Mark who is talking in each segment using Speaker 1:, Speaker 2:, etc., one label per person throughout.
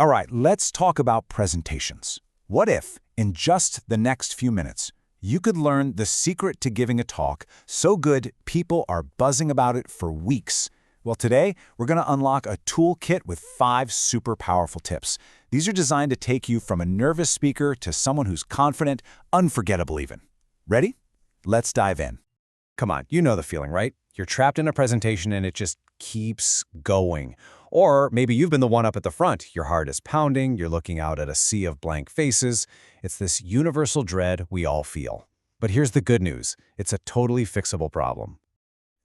Speaker 1: All right, let's talk about presentations. What if, in just the next few minutes, you could learn the secret to giving a talk so good people are buzzing about it for weeks? Well, today, we're going to unlock a toolkit with 5 super powerful tips. These are designed to take you from a nervous speaker to someone who's confident, unforgettable even. Ready? Let's dive in.
Speaker 2: Come on, you know the feeling, right? You're trapped in a presentation and it just keeps going. Or maybe you've been the one up at the front. Your heart is pounding, you're looking out at a sea of blank faces. It's this universal dread we all feel. But here's the good news. It's a totally fixable problem.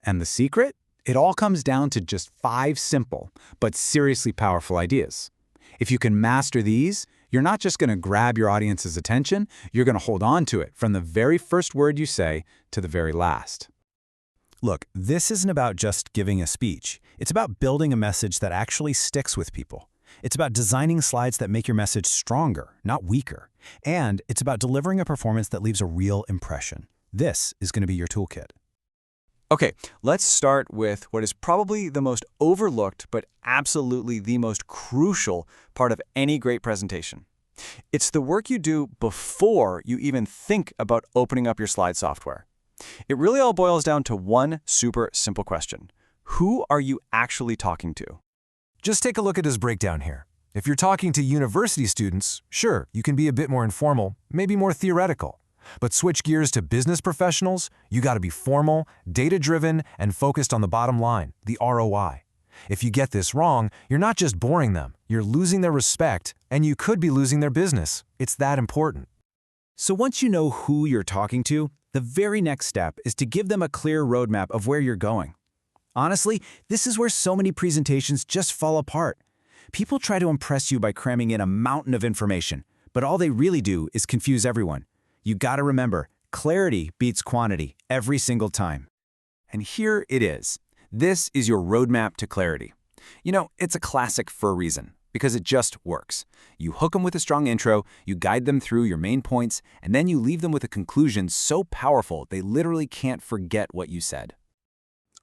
Speaker 1: And the secret? It all comes down to just 5 simple, but seriously powerful ideas. If you can master these, you're not just going to grab your audience's attention, you're going to hold on to it from the very first word you say to the very last.
Speaker 2: Look, this isn't about just giving a speech. It's about building a message that actually sticks with people. It's about designing slides that make your message stronger, not weaker. And it's about delivering a performance that leaves a real impression. This is going to be your toolkit.
Speaker 3: Okay, let's start with what is probably the most overlooked but absolutely the most crucial part of any great presentation. It's the work you do before you even think about opening up your slide software. It really all boils down to one super simple question. Who are you actually talking to?
Speaker 4: Just take a look at his breakdown here. If you're talking to university students, sure, you can be a bit more informal, maybe more theoretical. But switch gears to business professionals, you got to be formal, data-driven, and focused on the bottom line, the ROI. If you get this wrong, you're not just boring them, you're losing their respect, and you could be losing their business. It's that important.
Speaker 2: So once you know who you're talking to, the very next step is to give them a clear roadmap of where you're going. Honestly, this is where so many presentations just fall apart. People try to impress you by cramming in a mountain of information, but all they really do is confuse everyone. You gotta remember, clarity beats quantity every single time.
Speaker 1: And here it is. This is your roadmap to clarity. You know, it's a classic for a reason, because it just works. You hook them with a strong intro, you guide them through your main points, and then you leave them with a conclusion so powerful they literally can't forget what you said.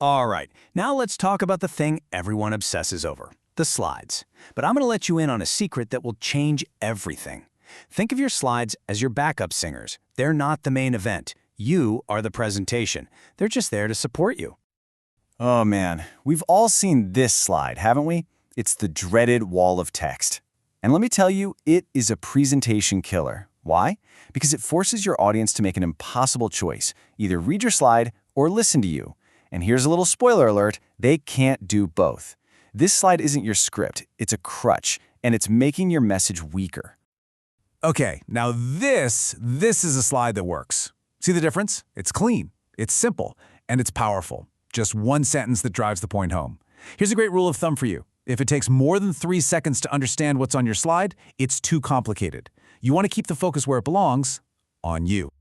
Speaker 2: All right, now let's talk about the thing everyone obsesses over, the slides. But I'm gonna let you in on a secret that will change everything. Think of your slides as your backup singers. They're not the main event. You are the presentation. They're just there to support you.
Speaker 3: Oh man, we've all seen this slide, haven't we? It's the dreaded wall of text. And let me tell you, it is a presentation killer. Why? Because it forces your audience to make an impossible choice. Either read your slide or listen to you. And here's a little spoiler alert, they can't do both. This slide isn't your script, it's a crutch, and it's making your message weaker.
Speaker 1: Okay, now this is a slide that works. See the difference? It's clean, it's simple, and it's powerful. Just one sentence that drives the point home. Here's a great rule of thumb for you. If it takes more than 3 seconds to understand what's on your slide, it's too complicated. You want to keep the focus where it belongs, on you.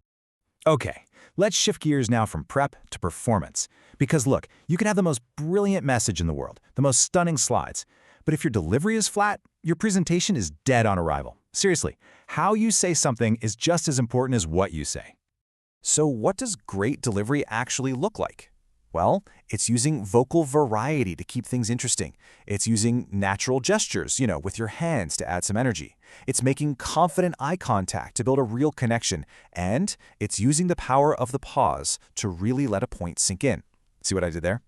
Speaker 1: Okay, let's shift gears now from prep to performance. Because look, you can have the most brilliant message in the world, the most stunning slides, but if your delivery is flat, your presentation is dead on arrival. Seriously, how you say something is just as important as what you say.
Speaker 2: So what does great delivery actually look like? Well, it's using vocal variety to keep things interesting. It's using natural gestures, with your hands to add some energy. It's making confident eye contact to build a real connection. And it's using the power of the pause to really let a point sink in. See what I did there?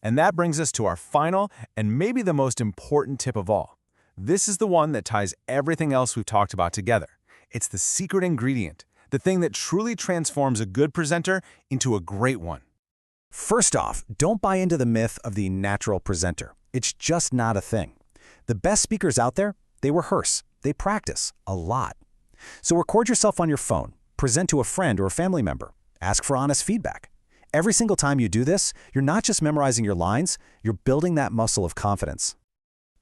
Speaker 2: And that brings us to our final and maybe the most important tip of all. This is the one that ties everything else we've talked about together. It's the secret ingredient, the thing that truly transforms a good presenter into a great one. First off, don't buy into the myth of the natural presenter. It's just not a thing. The best speakers out there, they rehearse, they practice a lot. So record yourself on your phone, present to a friend or a family member, ask for honest feedback. Every single time you do this, you're not just memorizing your lines, you're building that muscle of confidence.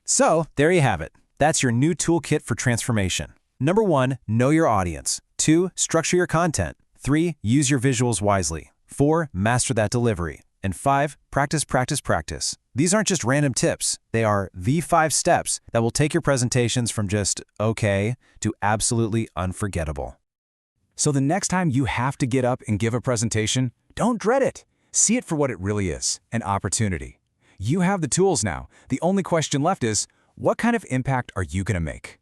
Speaker 2: So, there you have it. That's your new toolkit for transformation. Number 1, know your audience. 2, structure your content. 3, use your visuals wisely. 4, master that delivery. And 5, practice, practice, practice. These aren't just random tips. They are the 5 steps that will take your presentations from just okay to absolutely unforgettable. So the next time you have to get up and give a presentation, don't dread it. See it for what it really is, an opportunity. You have the tools now. The only question left is,
Speaker 1: What kind of impact are you going to make?